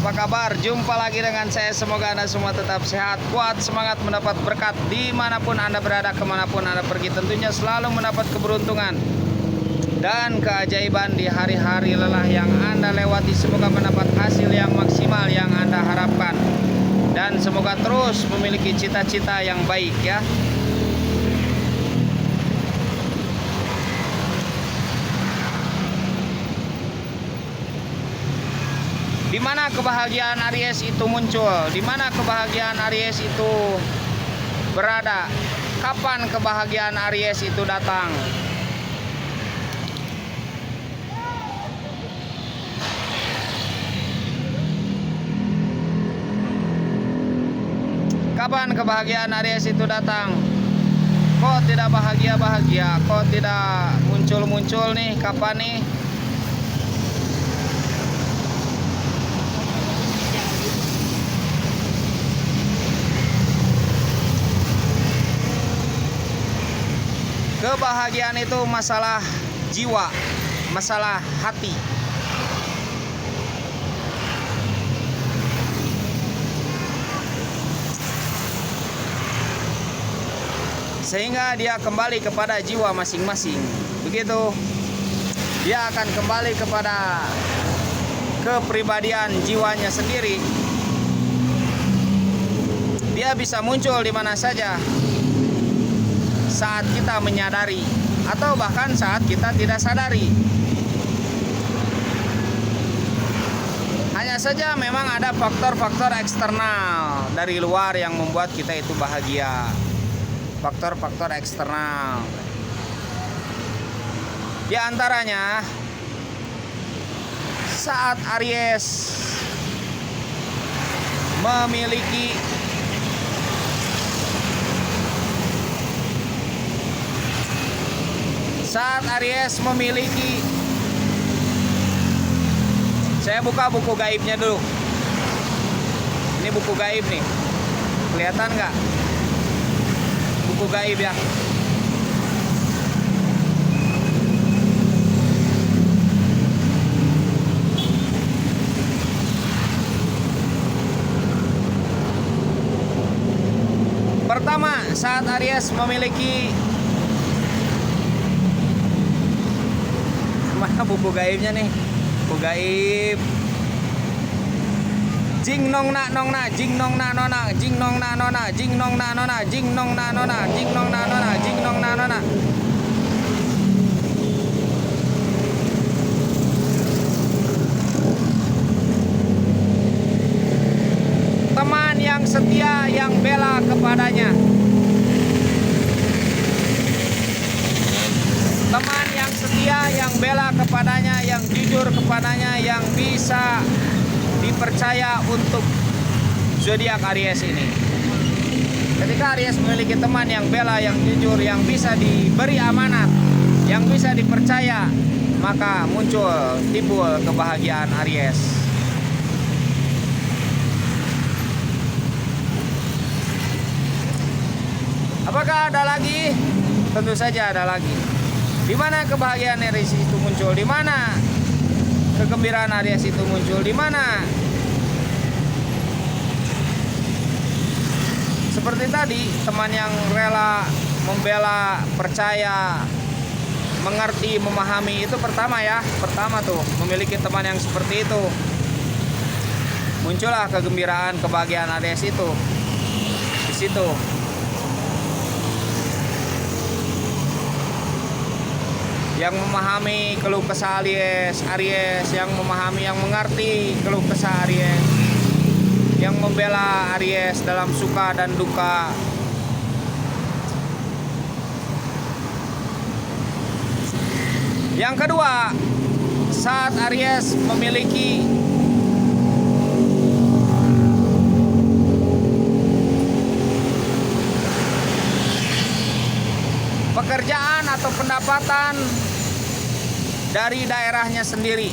Apa kabar? Jumpa lagi dengan saya. Semoga Anda semua tetap sehat, kuat, semangat, mendapat berkat dimanapun Anda berada, kemanapun Anda pergi. Tentunya selalu mendapat keberuntungan dan keajaiban di hari-hari lelah yang Anda lewati. Semoga mendapat hasil yang maksimal yang Anda harapkan, dan semoga terus memiliki cita-cita yang baik ya. Di mana kebahagiaan Aries itu muncul? Di mana kebahagiaan Aries itu berada? Kapan kebahagiaan Aries itu datang? Kapan kebahagiaan Aries itu datang? Kok tidak bahagia-bahagia? Kok tidak muncul-muncul nih? Kapan nih? Kebahagiaan itu masalah jiwa, masalah hati. Sehingga dia kembali kepada jiwa masing-masing. Begitu, dia akan kembali kepada kepribadian jiwanya sendiri. Dia bisa muncul di mana saja, saat kita menyadari atau bahkan saat kita tidak sadari. Hanya saja memang ada faktor-faktor eksternal dari luar yang membuat kita itu bahagia. Faktor-faktor eksternal. Di antaranya saat Aries memiliki saya buka buku gaibnya dulu. Ini buku gaib nih, kelihatan nggak? Buku gaib ya. Pertama, saat Aries memiliki, mana buku gaibnya nih? Buku gaib. Jing nong na jing nong na nona, jing nong na nona, jing nong na nona, jing nong na nona, jing nong na nona, jing nong na nona. Teman yang setia yang bela kepadanya. Teman yang setia yang bela kepadanya, yang jujur kepadanya, yang bisa dipercaya untuk zodiak Aries ini. Ketika Aries memiliki teman yang bela, yang jujur, yang bisa diberi amanat, yang bisa dipercaya, maka timbul kebahagiaan Aries. Apakah ada lagi? Tentu saja ada lagi. Di mana kebahagiaan Aries itu muncul? Di mana kegembiraan Aries itu muncul? Di mana? Seperti tadi, teman yang rela, membela, percaya, mengerti, memahami, itu pertama ya. Pertama tuh, memiliki teman yang seperti itu, muncullah kegembiraan, kebahagiaan Aries itu di situ. Yang memahami keluh kesah Aries, yang memahami, yang mengerti keluh kesah Aries, yang membela Aries dalam suka dan duka. Yang kedua, saat Aries memiliki pekerjaan atau pendapatan dari daerahnya sendiri.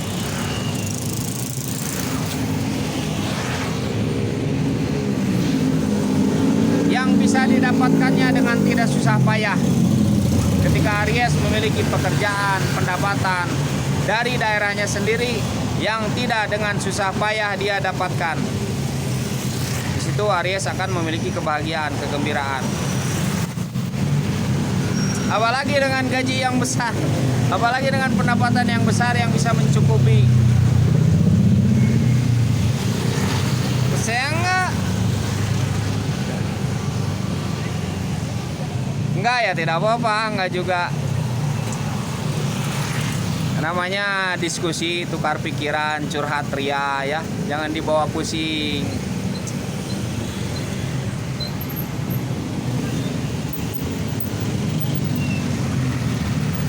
Yang bisa didapatkannya dengan tidak susah payah. Ketika Aries memiliki pekerjaan, pendapatan dari daerahnya sendiri, yang tidak dengan susah payah dia dapatkan. Di situ Aries akan memiliki kebahagiaan, kegembiraan. Apalagi dengan gaji yang besar, apalagi dengan pendapatan yang besar yang bisa mencukupi. Saya enggak ya, tidak apa-apa, enggak juga. Namanya diskusi, tukar pikiran, curhat ria ya, jangan dibawa pusing.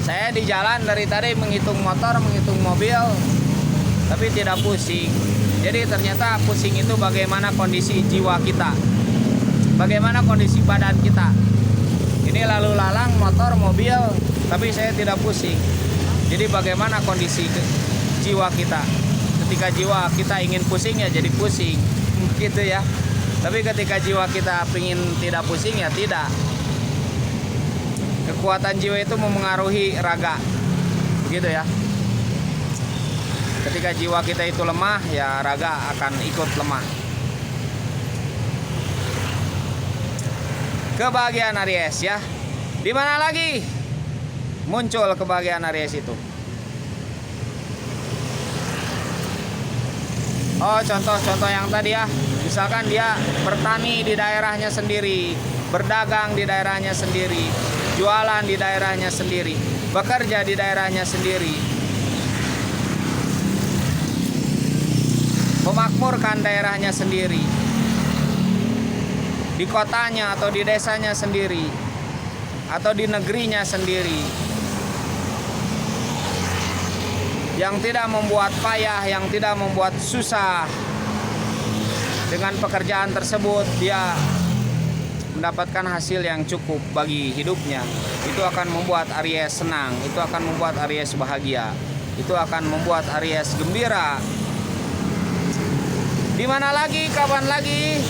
Saya di jalan dari tadi menghitung motor, menghitung mobil, tapi tidak pusing. Jadi ternyata pusing itu bagaimana kondisi jiwa kita, bagaimana kondisi badan kita. Ini lalu lalang motor, mobil, tapi saya tidak pusing. Jadi bagaimana kondisi jiwa kita. Ketika jiwa kita ingin pusing ya jadi pusing, gitu ya. Tapi ketika jiwa kita ingin tidak pusing ya tidak. Kekuatan jiwa itu memengaruhi raga, begitu ya. Ketika jiwa kita itu lemah ya raga akan ikut lemah. Kebahagiaan Aries ya. Di mana lagi muncul kebahagiaan Aries itu? Oh, contoh-contoh yang tadi ya. Misalkan dia bertani di daerahnya sendiri, berdagang di daerahnya sendiri, jualan di daerahnya sendiri, bekerja di daerahnya sendiri, memakmurkan daerahnya sendiri, di kotanya atau di desanya sendiri, atau di negerinya sendiri, yang tidak membuat payah, yang tidak membuat susah. Dengan pekerjaan tersebut dia mendapatkan hasil yang cukup bagi hidupnya. Itu akan membuat Aries senang, itu akan membuat Aries bahagia, itu akan membuat Aries gembira. Di mana lagi, kapan lagi?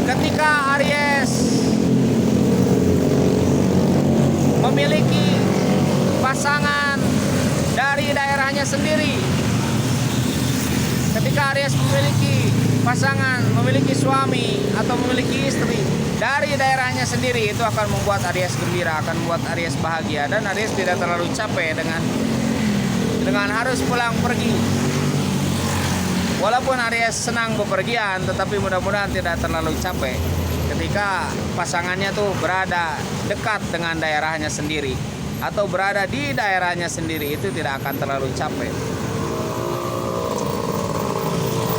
Ketika Aries memiliki pasangan dari daerahnya sendiri, ketika Aries memiliki pasangan, memiliki suami atau memiliki istri dari daerahnya sendiri, itu akan membuat Aries gembira, akan membuat Aries bahagia, dan Aries tidak terlalu capek dengan harus pulang pergi. Walaupun Aries senang bepergian, tetapi mudah-mudahan tidak terlalu capek ketika pasangannya tuh berada dekat dengan daerahnya sendiri atau berada di daerahnya sendiri, itu tidak akan terlalu capek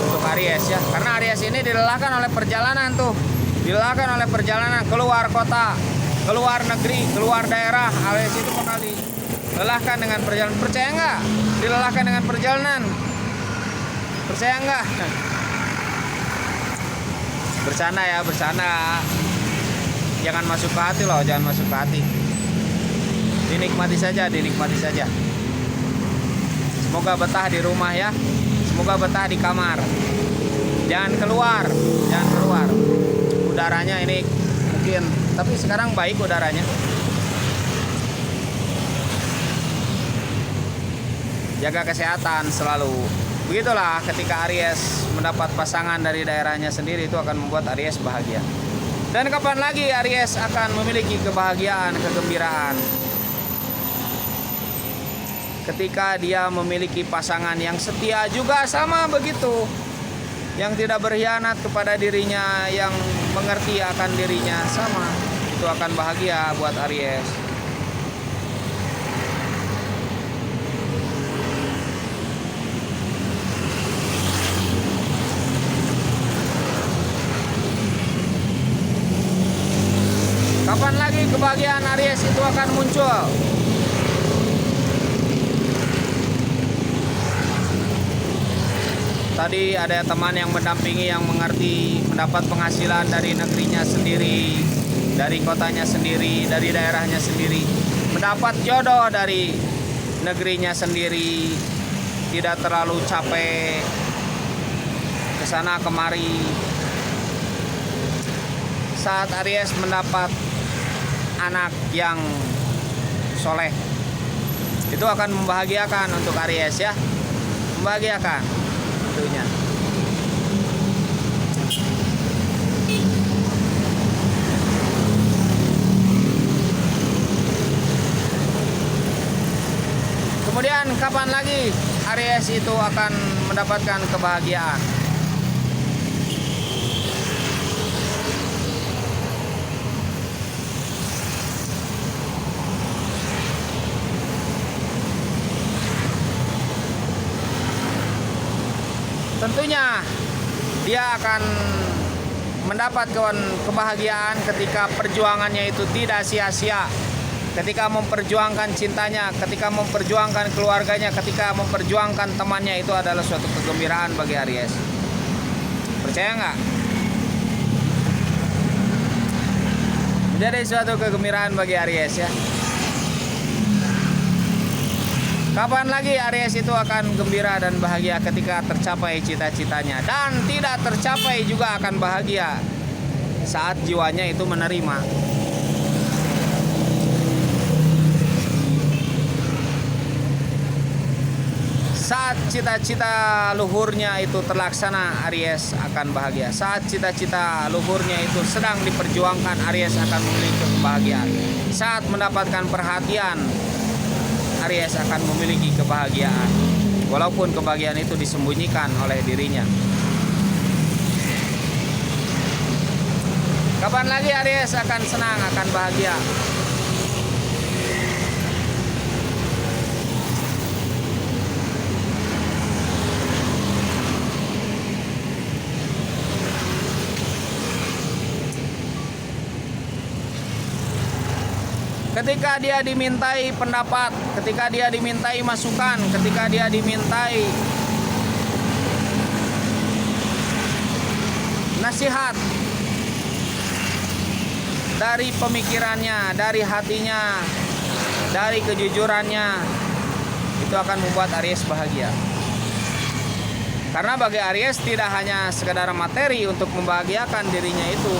untuk Aries ya. Karena Aries ini dilelahkan oleh perjalanan tuh, dilelahkan oleh perjalanan keluar kota, keluar negeri, keluar daerah. Aries itu bakal dilelahkan dengan perjalanan. Percaya nggak? Dilelahkan dengan perjalanan. Percaya nggak? Bercanda ya, bercanda. Jangan masuk ke hati loh, jangan masuk ke hati. Dinikmati saja, dinikmati saja. Semoga betah di rumah ya. Semoga betah di kamar. Jangan keluar, jangan keluar. Udaranya ini mungkin, tapi sekarang baik udaranya. Jaga kesehatan selalu. Begitulah ketika Aries mendapat pasangan dari daerahnya sendiri, itu akan membuat Aries bahagia. Dan kapan lagi Aries akan memiliki kebahagiaan, kegembiraan? Ketika dia memiliki pasangan yang setia juga sama begitu, yang tidak berkhianat kepada dirinya, yang mengerti akan dirinya sama, itu akan bahagia buat Aries. Kapan lagi kebahagiaan Aries itu akan muncul? Tadi ada teman yang mendampingi, yang mengerti, mendapat penghasilan dari negerinya sendiri, dari kotanya sendiri, dari daerahnya sendiri, mendapat jodoh dari negerinya sendiri, tidak terlalu capek kesana kemari. Saat Aries mendapat anak yang soleh. Itu akan membahagiakan untuk Aries ya, membahagiakan tentunya. Kemudian kapan lagi Aries itu akan mendapatkan kebahagiaan? Tentunya dia akan mendapat kebahagiaan ketika perjuangannya itu tidak sia-sia. Ketika memperjuangkan cintanya, ketika memperjuangkan keluarganya, ketika memperjuangkan temannya, itu adalah suatu kegembiraan bagi Aries. Percaya nggak? Jadi suatu kegembiraan bagi Aries ya. Kapan lagi Aries itu akan gembira dan bahagia? Ketika tercapai cita-citanya. Dan tidak tercapai juga akan bahagia saat jiwanya itu menerima. Saat cita-cita luhurnya itu terlaksana, Aries akan bahagia. Saat cita-cita luhurnya itu sedang diperjuangkan, Aries akan memiliki kebahagiaan. Saat mendapatkan perhatian, Aries akan memiliki kebahagiaan. Walaupun kebahagiaan itu disembunyikan oleh dirinya. Kapan lagi Aries akan senang, akan bahagia? Ketika dia dimintai pendapat, ketika dia dimintai masukan, ketika dia dimintai nasihat dari pemikirannya, dari hatinya, dari kejujurannya, itu akan membuat Aries bahagia. Karena bagi Aries tidak hanya sekedar materi untuk membahagiakan dirinya itu.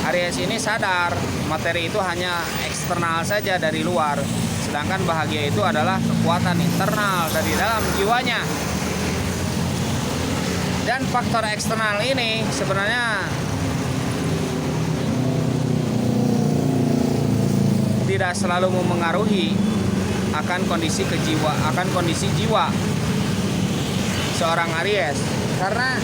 Aries ini sadar materi itu hanya eksternal saja dari luar, sedangkan bahagia itu adalah kekuatan internal dari dalam jiwanya. Dan faktor eksternal ini sebenarnya tidak selalu memengaruhi akan kondisi jiwa seorang Aries, karena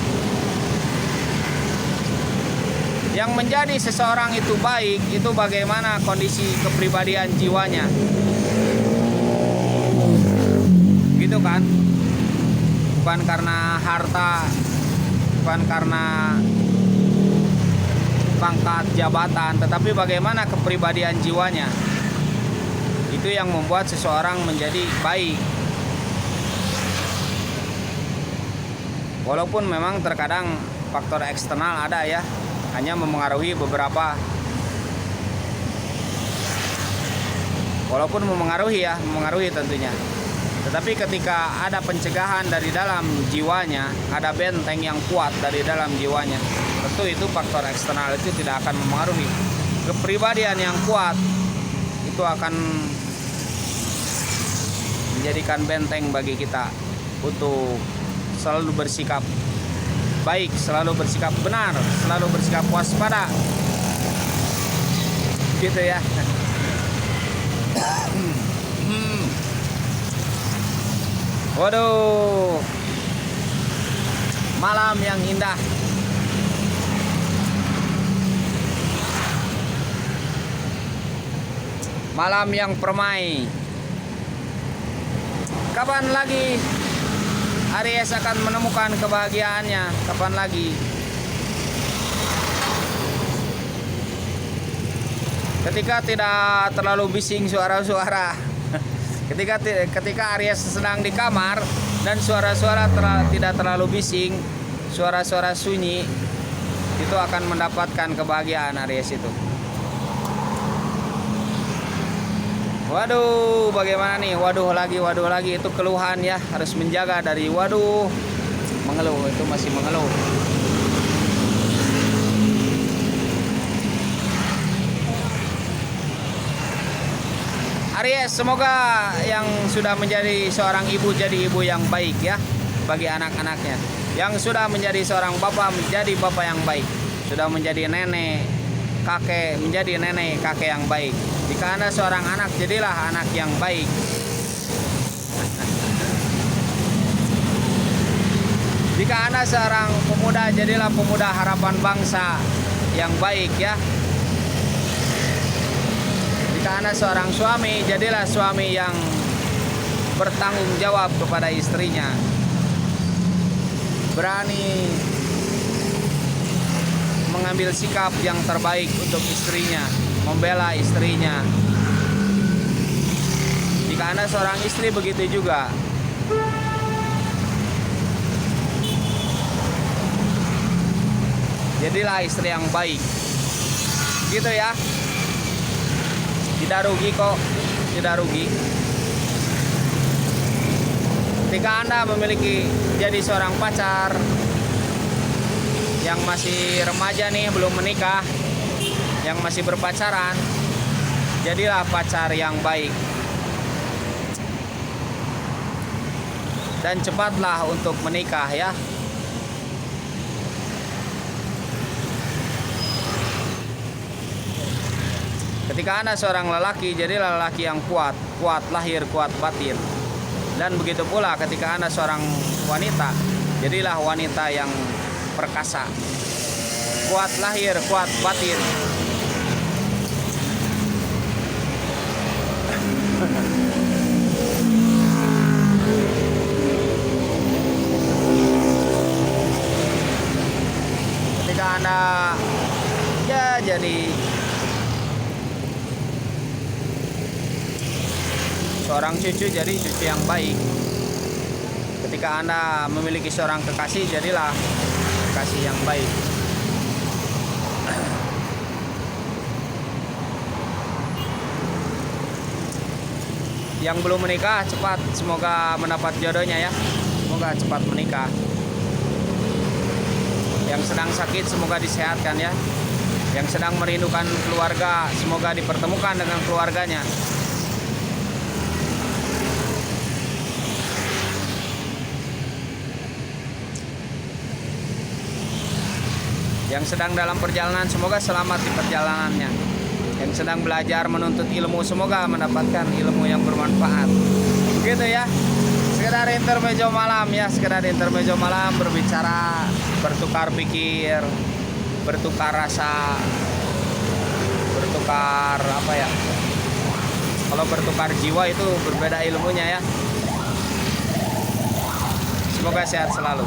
yang menjadi seseorang itu baik itu bagaimana kondisi kepribadian jiwanya, gitu kan? Bukan karena harta, bukan karena pangkat jabatan, tetapi bagaimana kepribadian jiwanya. Itu yang membuat seseorang menjadi baik. Walaupun memang terkadang faktor eksternal ada ya, hanya memengaruhi beberapa. Walaupun memengaruhi tentunya. Tetapi ketika ada pencegahan dari dalam jiwanya, ada benteng yang kuat dari dalam jiwanya, tentu itu faktor eksternal itu tidak akan memengaruhi. Kepribadian yang kuat itu akan menjadikan benteng bagi kita untuk selalu bersikap baik, selalu bersikap benar, selalu bersikap waspada, gitu ya. Waduh, malam yang indah. Malam yang permai. Kapan lagi Aries akan menemukan kebahagiaannya? Kapan lagi? Ketika tidak terlalu bising suara-suara. Ketika Aries sedang di kamar dan suara-suara tidak terlalu bising, suara-suara sunyi, itu akan mendapatkan kebahagiaan Aries itu. Waduh, bagaimana nih? Waduh lagi, itu keluhan ya, harus menjaga dari waduh, mengeluh, itu masih mengeluh. Aries, semoga yang sudah menjadi seorang ibu jadi ibu yang baik ya bagi anak-anaknya. Yang sudah menjadi seorang bapak menjadi bapak yang baik. Sudah menjadi nenek, kakek menjadi nenek, kakek yang baik. Jika Anda seorang anak, jadilah anak yang baik. Jika Anda seorang pemuda, jadilah pemuda harapan bangsa yang baik ya. Jika Anda seorang suami, jadilah suami yang bertanggung jawab kepada istrinya. Berani mengambil sikap yang terbaik untuk istrinya, membela istrinya. Jika Anda seorang istri, begitu juga. Jadilah istri yang baik. Gitu ya. Tidak rugi kok, tidak rugi. Ketika Anda memiliki jadi seorang pacar yang masih remaja nih, belum menikah, yang masih berpacaran, jadilah pacar yang baik. Dan cepatlah untuk menikah ya. Ketika Anda seorang lelaki, jadilah lelaki yang kuat, kuat lahir, kuat batin. Dan begitu pula ketika Anda seorang wanita, jadilah wanita yang perkasa, kuat lahir, kuat batin. Ketika Anda ya jadi seorang cucu, jadi cucu yang baik. Ketika Anda memiliki seorang kekasih, jadilah kekasih yang baik. Yang belum menikah, cepat semoga mendapat jodohnya ya. Semoga cepat menikah. Yang sedang sakit, semoga disehatkan ya. Yang sedang merindukan keluarga, semoga dipertemukan dengan keluarganya. Yang sedang dalam perjalanan, semoga selamat di perjalanannya. Yang sedang belajar menuntut ilmu, semoga mendapatkan ilmu yang bermanfaat. Begitu ya. Sekedar intermezzo malam ya, sekedar intermezzo malam, berbicara, bertukar pikir, bertukar rasa, bertukar apa ya? Kalau bertukar jiwa itu berbeda ilmunya ya. Semoga sehat selalu.